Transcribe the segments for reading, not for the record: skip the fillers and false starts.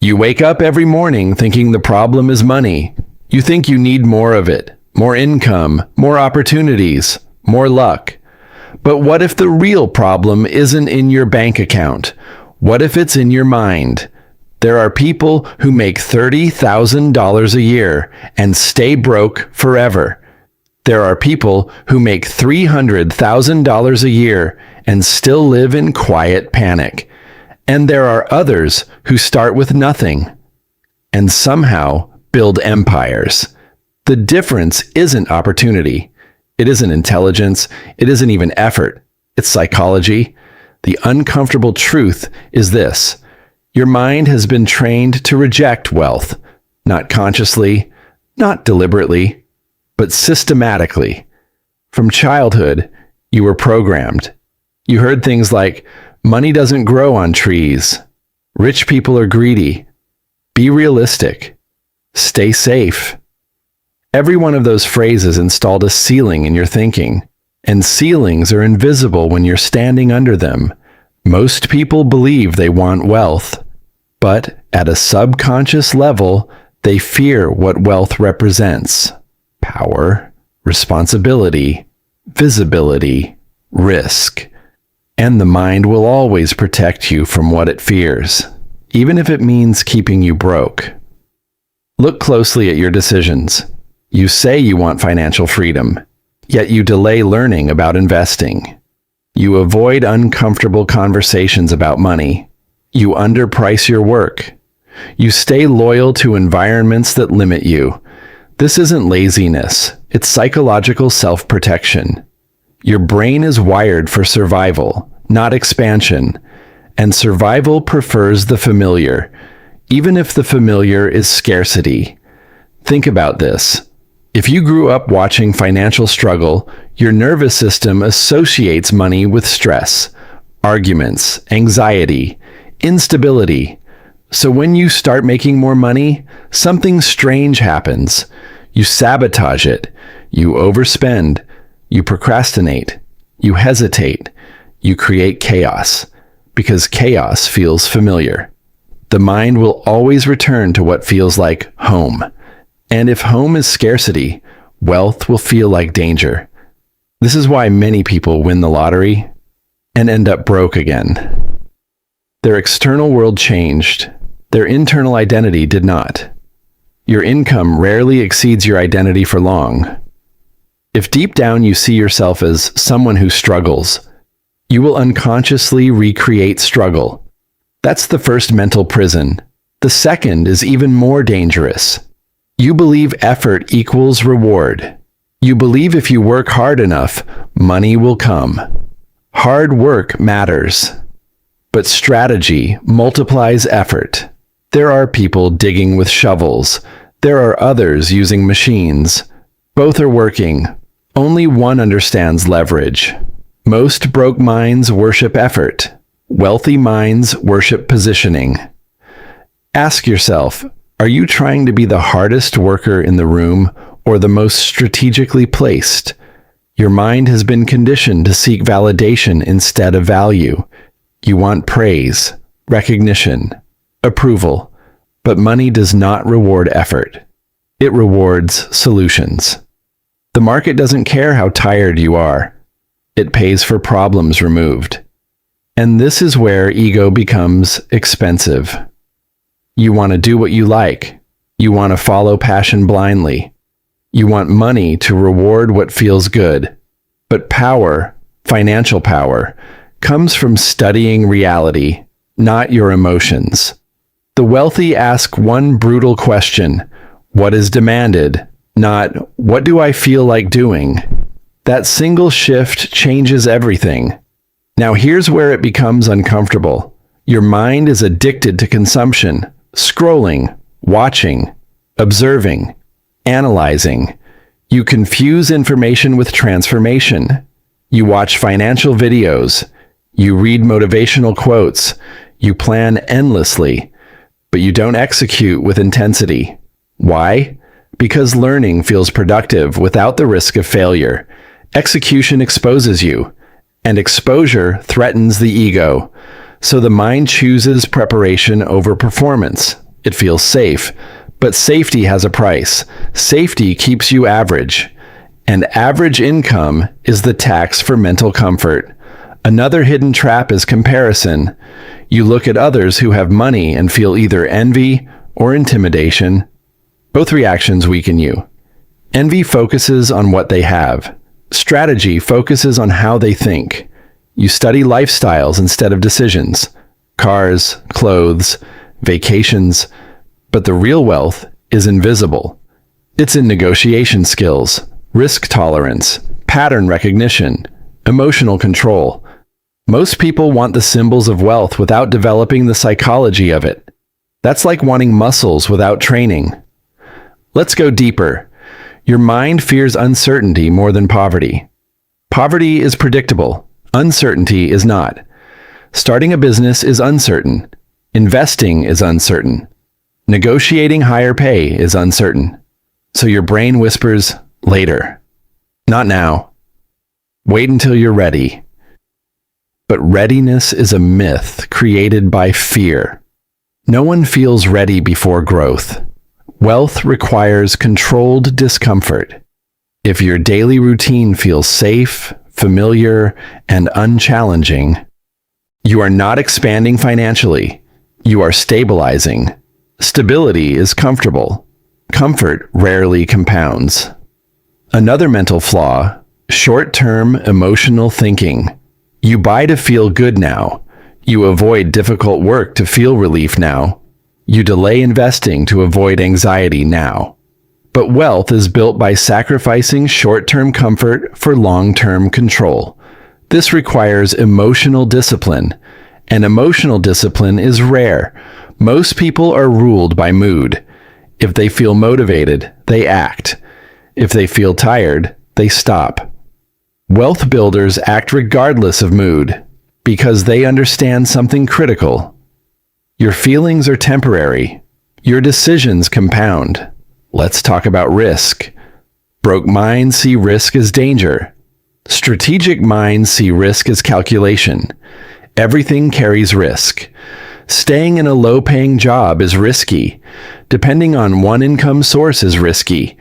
You wake up every morning thinking the problem is money. You think you need more of it, more income, more opportunities, more luck. But what if the real problem isn't in your bank account? What if it's in your mind? There are people who make $30,000 a year and stay broke forever. There are people who make $300,000 a year and still live in quiet panic. And there are others who start with nothing and somehow build empires. The difference isn't opportunity. It isn't intelligence. It isn't even effort. It's psychology. The uncomfortable truth is this: your mind has been trained to reject wealth, not consciously, not deliberately, but systematically. From childhood, you were programmed. You heard things like, money doesn't grow on trees. Rich people are greedy. Be realistic. Stay safe. Every one of those phrases installed a ceiling in your thinking, and ceilings are invisible when you're standing under them. Most people believe they want wealth, but at a subconscious level, they fear what wealth represents: power, responsibility, visibility, risk. And the mind will always protect you from what it fears, even if it means keeping you broke. Look closely at your decisions. You say you want financial freedom, yet you delay learning about investing. You avoid uncomfortable conversations about money. You underprice your work. You stay loyal to environments that limit you. This isn't laziness, it's psychological self-protection. Your brain is wired for survival, not expansion, and survival prefers the familiar, even if the familiar is scarcity. Think about this. If you grew up watching financial struggle, your nervous system associates money with stress, arguments, anxiety, instability. So when you start making more money, something strange happens. You sabotage it. You overspend. You procrastinate. You hesitate. You create chaos, because chaos feels familiar. The mind will always return to what feels like home. And if home is scarcity, wealth will feel like danger. This is why many people win the lottery and end up broke again. Their external world changed. Their internal identity did not. Your income rarely exceeds your identity for long. If deep down you see yourself as someone who struggles, you will unconsciously recreate struggle. That's the first mental prison. The second is even more dangerous. You believe effort equals reward. You believe if you work hard enough, money will come. Hard work matters, but strategy multiplies effort. There are people digging with shovels. There are others using machines. Both are working. Only one understands leverage. Most broke minds worship effort. Wealthy minds worship positioning. Ask yourself, are you trying to be the hardest worker in the room or the most strategically placed? Your mind has been conditioned to seek validation instead of value. You want praise, recognition, approval, but money does not reward effort. It rewards solutions. The market doesn't care how tired you are. It pays for problems removed. And this is where ego becomes expensive. You want to do what you like. You want to follow passion blindly. You want money to reward what feels good. But power, financial power, comes from studying reality, not your emotions. The wealthy ask one brutal question: what is demanded? Not, what do I feel like doing? That single shift changes everything. Now here's where it becomes uncomfortable. Your mind is addicted to consumption, scrolling, watching, observing, analyzing. You confuse information with transformation. You watch financial videos. You read motivational quotes. You plan endlessly, but you don't execute with intensity. Why? Because learning feels productive without the risk of failure. Execution exposes you, and exposure threatens the ego. So the mind chooses preparation over performance. It feels safe, but safety has a price. Safety keeps you average. And average income is the tax for mental comfort. Another hidden trap is comparison. You look at others who have money and feel either envy or intimidation. Both reactions weaken you. Envy focuses on what they have. Strategy focuses on how they think. You study lifestyles instead of decisions. Cars, clothes, vacations. But the real wealth is invisible. It's in negotiation skills, risk tolerance, pattern recognition, emotional control. Most people want the symbols of wealth without developing the psychology of it. That's like wanting muscles without training. Let's go deeper. Your mind fears uncertainty more than poverty. Poverty is predictable. Uncertainty is not. Starting a business is uncertain. Investing is uncertain. Negotiating higher pay is uncertain. So your brain whispers, later. Not now. Wait until you're ready. But readiness is a myth created by fear. No one feels ready before growth. Wealth requires controlled discomfort. If your daily routine feels safe, familiar, and unchallenging, you are not expanding financially. You are stabilizing. Stability is comfortable. Comfort rarely compounds. Another mental flaw, short-term emotional thinking. You buy to feel good now. You avoid difficult work to feel relief now. You delay investing to avoid anxiety now. But wealth is built by sacrificing short-term comfort for long-term control. This requires emotional discipline, and emotional discipline is rare. Most people are ruled by mood. If they feel motivated, they act. If they feel tired, they stop. Wealth builders act regardless of mood, because they understand something critical. Your feelings are temporary. Your decisions compound. Let's talk about risk. Broke minds see risk as danger. Strategic minds see risk as calculation. Everything carries risk. Staying in a low-paying job is risky. Depending on one income source is risky.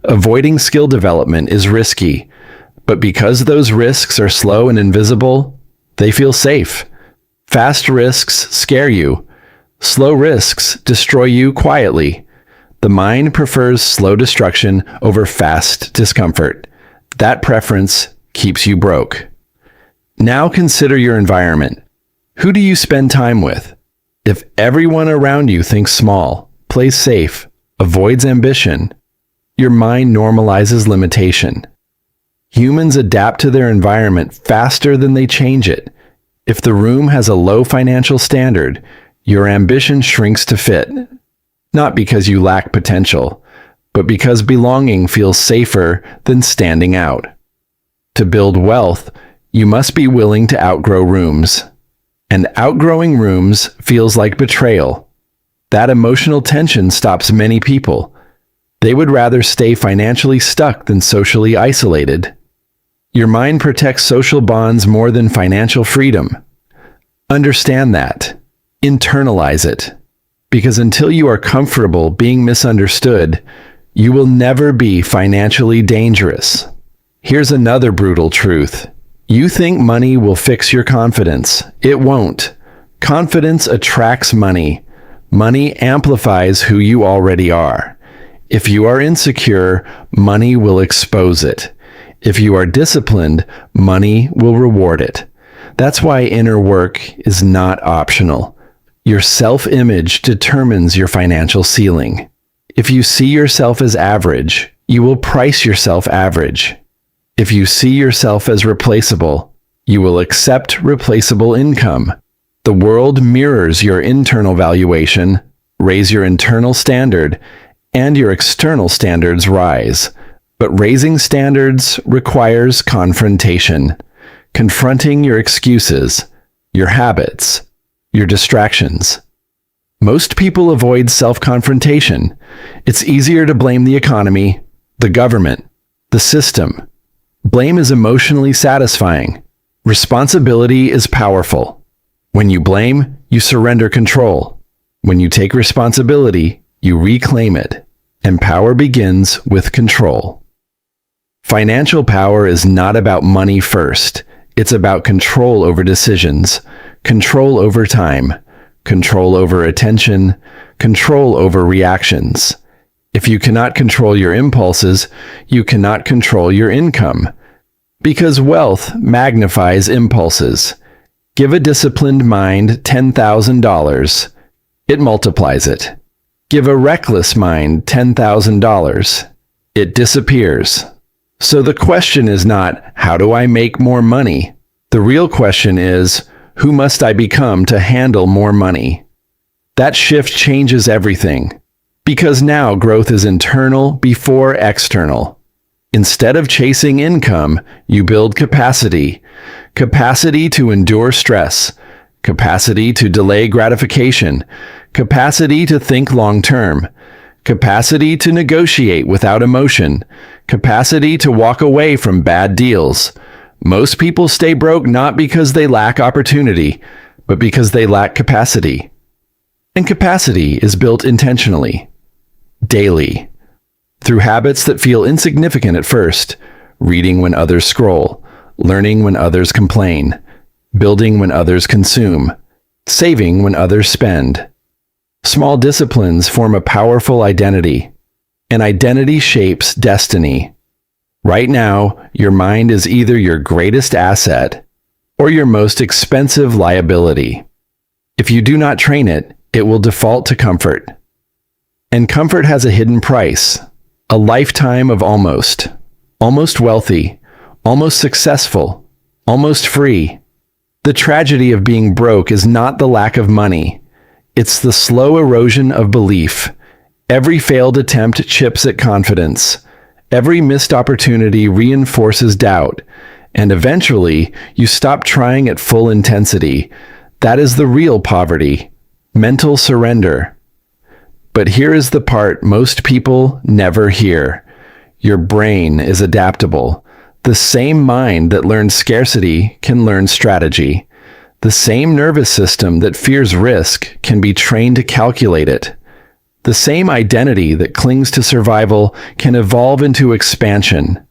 Avoiding skill development is risky. But because those risks are slow and invisible, they feel safe. Fast risks scare you. Slow risks destroy you quietly. The mind prefers slow destruction over fast discomfort. That preference keeps you broke. Now consider your environment. Who do you spend time with? If everyone around you thinks small, plays safe, avoids ambition, your mind normalizes limitation. Humans adapt to their environment faster than they change it. If the room has a low financial standard, your ambition shrinks to fit. Not because you lack potential, but because belonging feels safer than standing out. To build wealth, you must be willing to outgrow rooms. And outgrowing rooms feels like betrayal. That emotional tension stops many people. They would rather stay financially stuck than socially isolated. Your mind protects social bonds more than financial freedom. Understand that. Internalize it. Because until you are comfortable being misunderstood, you will never be financially dangerous. Here's another brutal truth. You think money will fix your confidence. It won't. Confidence attracts money. Money amplifies who you already are. If you are insecure, money will expose it. If you are disciplined, money will reward it. That's why inner work is not optional. Your self-image determines your financial ceiling. If you see yourself as average, you will price yourself average. If you see yourself as replaceable, you will accept replaceable income. The world mirrors your internal valuation, raise your internal standard, and your external standards rise. But raising standards requires confrontation, confronting your excuses, your habits, your distractions. Most people avoid self-confrontation. It's easier to blame the economy, the government, the system. Blame is emotionally satisfying. Responsibility is powerful. When you blame, you surrender control. When you take responsibility, you reclaim it, and power begins with control. Financial power is not about money first. It's about control over decisions, control over time, control over attention, control over reactions. If you cannot control your impulses, you cannot control your income. Because wealth magnifies impulses. Give a disciplined mind $10,000. It multiplies it. Give a reckless mind $10,000. It disappears. So the question is not, how do I make more money? The real question is, who must I become to handle more money? That shift changes everything. Because now growth is internal before external. Instead of chasing income, you build capacity. Capacity to endure stress. Capacity to delay gratification. Capacity to think long-term. Capacity to negotiate without emotion. Capacity to walk away from bad deals. Most people stay broke not because they lack opportunity, but because they lack capacity. And capacity is built intentionally, daily, through habits that feel insignificant at first, reading when others scroll, learning when others complain, building when others consume, saving when others spend. Small disciplines form a powerful identity. An identity shapes destiny. Right now, your mind is either your greatest asset or your most expensive liability. If you do not train it, it will default to comfort. And comfort has a hidden price, a lifetime of almost wealthy, almost successful, almost free. The tragedy of being broke is not the lack of money. It's the slow erosion of belief. Every failed attempt chips at confidence. Every missed opportunity reinforces doubt. And eventually, you stop trying at full intensity. That is the real poverty. Mental surrender. But here is the part most people never hear. Your brain is adaptable. The same mind that learns scarcity can learn strategy. The same nervous system that fears risk can be trained to calculate it. The same identity that clings to survival can evolve into expansion.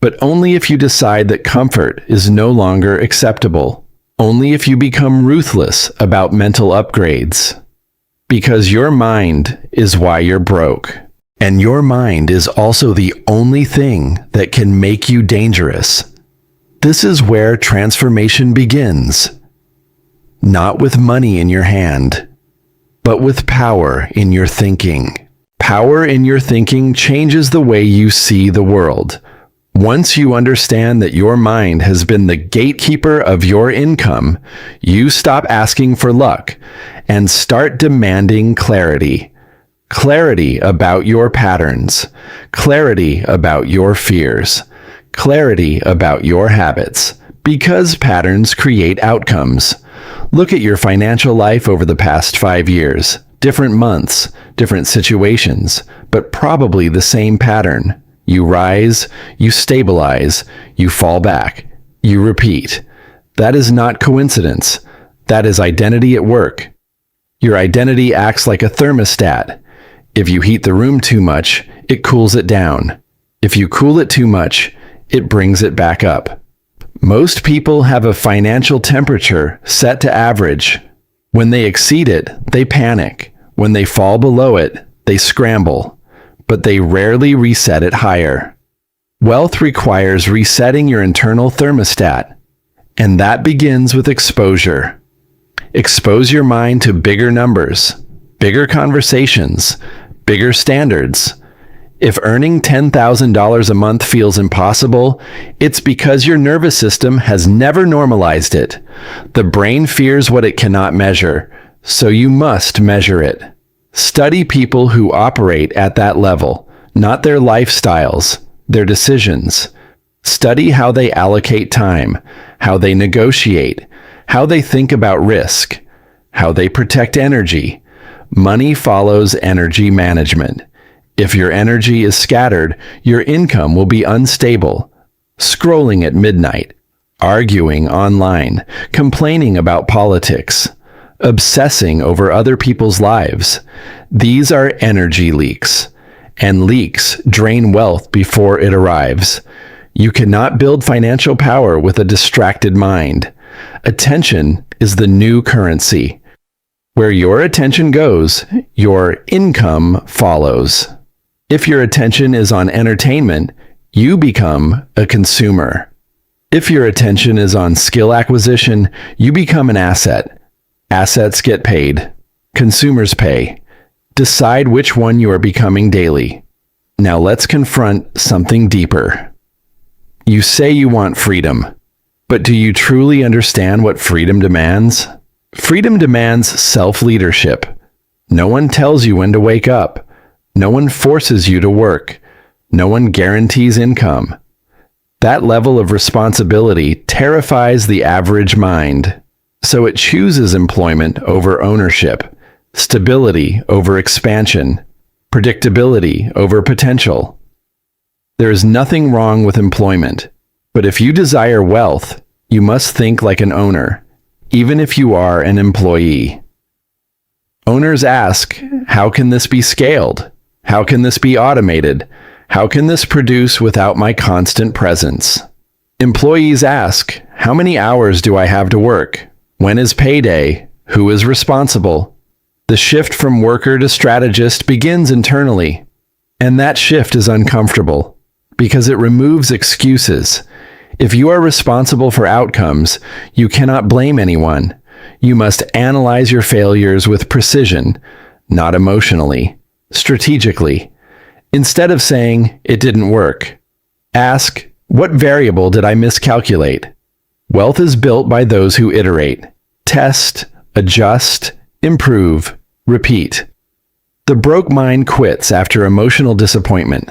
But only if you decide that comfort is no longer acceptable. Only if you become ruthless about mental upgrades. Because your mind is why you're broke. And your mind is also the only thing that can make you dangerous. This is where transformation begins. Not with money in your hand, but with power in your thinking. Power in your thinking changes the way you see the world. Once you understand that your mind has been the gatekeeper of your income, you stop asking for luck and start demanding clarity. Clarity about your patterns. Clarity about your fears. Clarity about your habits. Because patterns create outcomes. Look at your financial life over the past 5 years. Different months, different situations, but probably the same pattern. You rise, you stabilize, you fall back, you repeat. That is not coincidence. That is identity at work. Your identity acts like a thermostat. If you heat the room too much, it cools it down. If you cool it too much, it brings it back up. Most people have a financial temperature set to average. When they exceed it, they panic. When they fall below it, they scramble. But they rarely reset it higher. Wealth requires resetting your internal thermostat, and that begins with exposure. Expose your mind to bigger numbers, bigger conversations, bigger standards. If earning $10,000 a month feels impossible, it's because your nervous system has never normalized it. The brain fears what it cannot measure, so you must measure it. Study people who operate at that level, not their lifestyles, their decisions. Study how they allocate time, how they negotiate, how they think about risk, how they protect energy. Money follows energy management. If your energy is scattered, your income will be unstable. Scrolling at midnight, arguing online, complaining about politics. obsessing over other people's lives. These are energy leaks, and leaks drain wealth before it arrives. You cannot build financial power with a distracted mind. Attention is the new currency. Where your attention goes, your income follows. If your attention is on entertainment, you become a consumer. If your attention is on skill acquisition, you become an asset. Assets get paid. Consumers pay. Decide which one you are becoming daily. Now let's confront something deeper. You say you want freedom, but do you truly understand what freedom demands? Freedom demands self-leadership. No one tells you when to wake up. No one forces you to work. No one guarantees income. That level of responsibility terrifies the average mind, so it chooses employment over ownership, stability over expansion, predictability over potential. There is nothing wrong with employment, but if you desire wealth, you must think like an owner, even if you are an employee. Owners ask, how can this be scaled? How can this be automated? How can this produce without my constant presence? Employees ask, how many hours do I have to work? When is payday? Who is responsible? The shift from worker to strategist begins internally, and that shift is uncomfortable because it removes excuses. If you are responsible for outcomes, you cannot blame anyone. You must analyze your failures with precision, not emotionally, strategically. Instead of saying, it didn't work, ask, what variable did I miscalculate? Wealth is built by those who iterate, test, adjust, improve, repeat. The broke mind quits after emotional disappointment.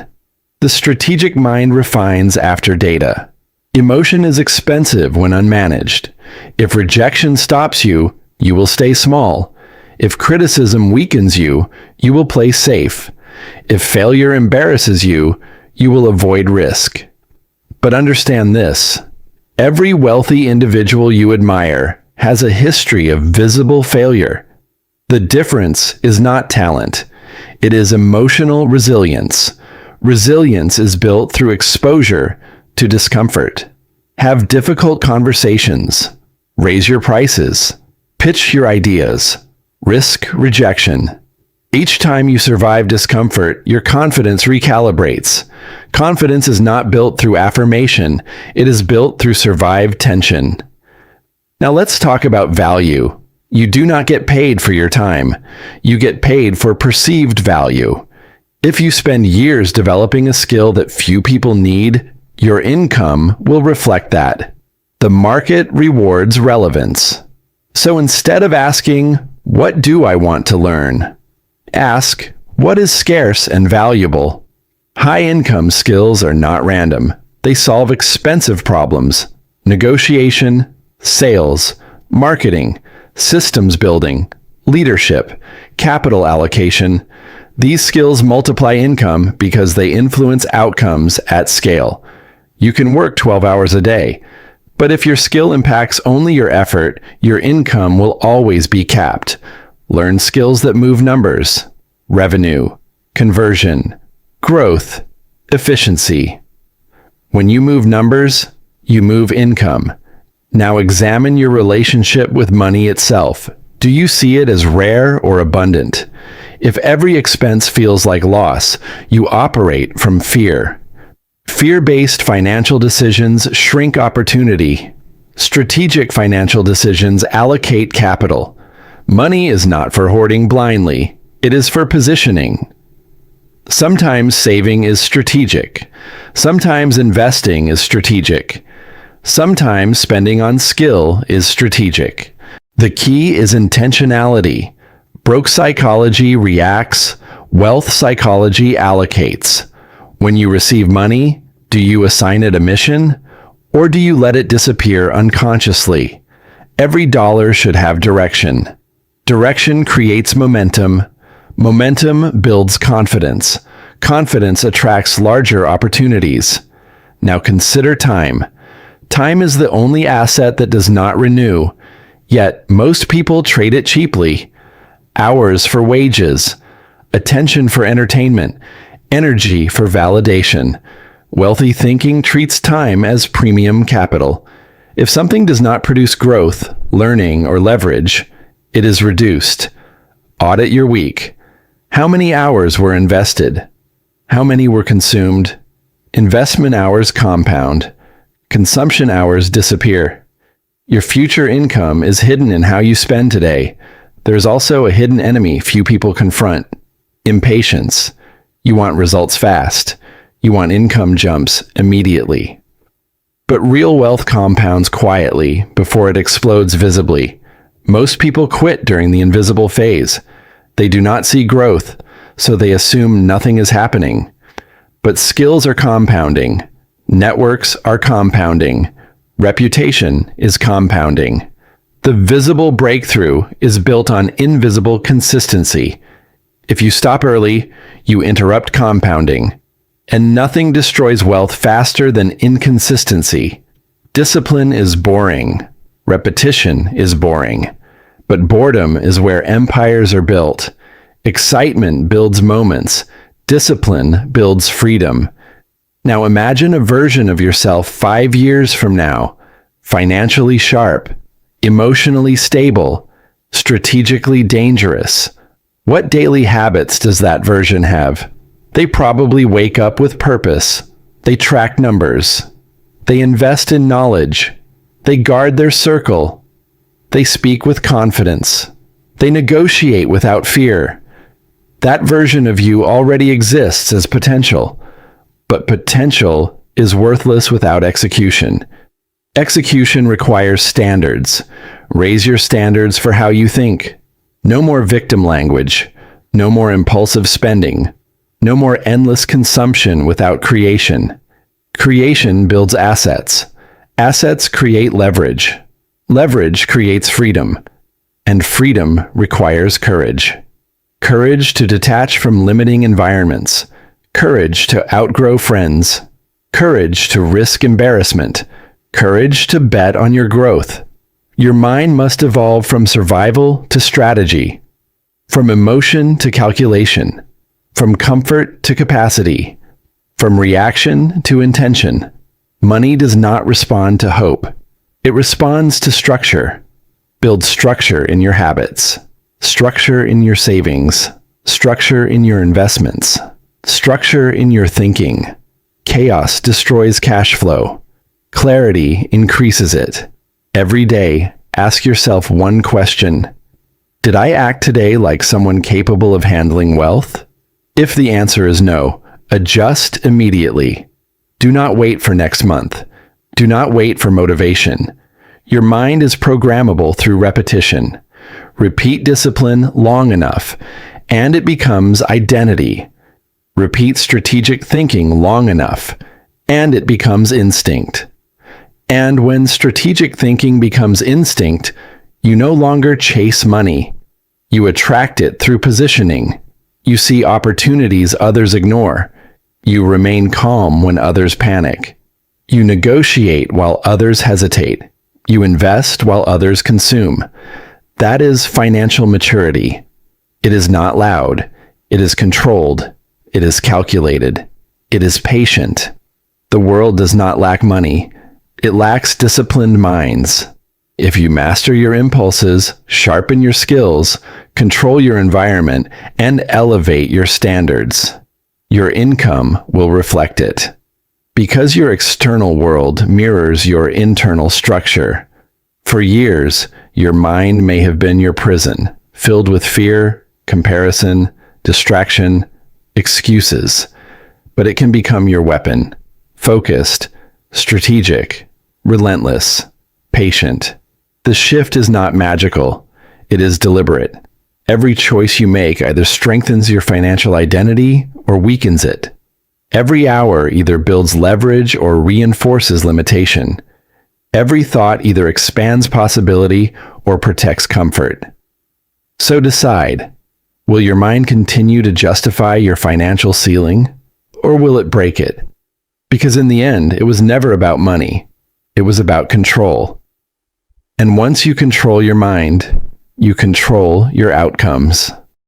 The strategic mind refines after data. Emotion is expensive when unmanaged. If rejection stops you, you will stay small. If criticism weakens you, you will play safe. If failure embarrasses you, you will avoid risk. But understand this: every wealthy individual you admire has a history of visible failure. The difference is not talent. It is emotional resilience. Resilience is built through exposure to discomfort. Have difficult conversations. Raise your prices. Pitch your ideas. Risk rejection. Each time you survive discomfort, your confidence recalibrates. Confidence is not built through affirmation. It is built through survived tension. Now let's talk about value. You do not get paid for your time. You get paid for perceived value. If you spend years developing a skill that few people need, your income will reflect that. The market rewards relevance. So instead of asking, what do I want to learn? Ask, what is scarce and valuable? High-income skills are not random. They solve expensive problems: negotiation, sales, marketing, systems building, leadership, capital allocation. These skills multiply income because they influence outcomes at scale. You can work 12 hours a day, but if your skill impacts only your effort, your income will always be capped. Learn skills that move numbers: revenue, conversion, growth, efficiency. When you move numbers, you move income. Now examine your relationship with money itself. Do you see it as rare or abundant? If every expense feels like loss, you operate from fear. Fear-based financial decisions shrink opportunity. Strategic financial decisions allocate capital. Money is not for hoarding blindly. It is for positioning. Sometimes saving is strategic. Sometimes investing is strategic. Sometimes spending on skill is strategic. The key is intentionality. Broke psychology reacts. Wealth psychology allocates. When you receive money, do you assign it a mission, or do you let it disappear unconsciously? Every dollar should have direction. Direction creates momentum. Momentum builds confidence. Confidence attracts larger opportunities. Now consider time. Time is the only asset that does not renew. Yet most people trade it cheaply. Hours for wages, attention for entertainment, energy for validation. Wealthy thinking treats time as premium capital. If something does not produce growth, learning, or leverage, it is reduced. Audit your week. How many hours were invested? How many were consumed? Investment hours compound. Consumption hours disappear. Your future income is hidden in how you spend today. There is also a hidden enemy few people confront: impatience. You want results fast. You want income jumps immediately. But real wealth compounds quietly before it explodes visibly. Most people quit during the invisible phase. They do not see growth, so they assume nothing is happening. But skills are compounding. Networks are compounding. Reputation is compounding. The visible breakthrough is built on invisible consistency. If you stop early, you interrupt compounding. And nothing destroys wealth faster than inconsistency. Discipline is boring. Repetition is boring. But boredom is where empires are built. Excitement builds moments. Discipline builds freedom. Now imagine a version of yourself 5 years from now, financially sharp, emotionally stable, strategically dangerous. What daily habits does that version have? They probably wake up with purpose. They track numbers. They invest in knowledge. They guard their circle. They speak with confidence. They negotiate without fear. That version of you already exists as potential. But potential is worthless without execution. Execution requires standards. Raise your standards for how you think. No more victim language. No more impulsive spending. No more endless consumption without creation. Creation builds assets. Assets create leverage. Leverage creates freedom. And freedom requires courage. Courage to detach from limiting environments. Courage to outgrow friends. Courage to risk embarrassment. Courage to bet on your growth. Your mind must evolve from survival to strategy. From emotion to calculation. From comfort to capacity. From reaction to intention. Money does not respond to hope. It responds to structure. Build structure in your habits. Structure in your savings. Structure in your investments. Structure in your thinking. Chaos destroys cash flow. Clarity increases it. Every day, ask yourself one question. Did I act today like someone capable of handling wealth? If the answer is no, adjust immediately. Do not wait for next month. Do not wait for motivation. Your mind is programmable through repetition. Repeat discipline long enough, and it becomes identity. Repeat strategic thinking long enough, and it becomes instinct. And when strategic thinking becomes instinct, you no longer chase money. You attract it through positioning. You see opportunities others ignore. You remain calm when others panic. You negotiate while others hesitate. You invest while others consume. That is financial maturity. It is not loud. It is controlled. It is calculated. It is patient. The world does not lack money. It lacks disciplined minds. If you master your impulses, sharpen your skills, control your environment, and elevate your standards, your income will reflect it. Because your external world mirrors your internal structure. For years, your mind may have been your prison, filled with fear, comparison, distraction, excuses. But it can become your weapon. Focused, strategic, relentless, patient. The shift is not magical. It is deliberate. Every choice you make either strengthens your financial identity or weakens it. Every hour either builds leverage or reinforces limitation. Every thought either expands possibility or protects comfort. So decide, will your mind continue to justify your financial ceiling, or will it break it? Because in the end, it was never about money. It was about control. And once you control your mind, you control your outcomes.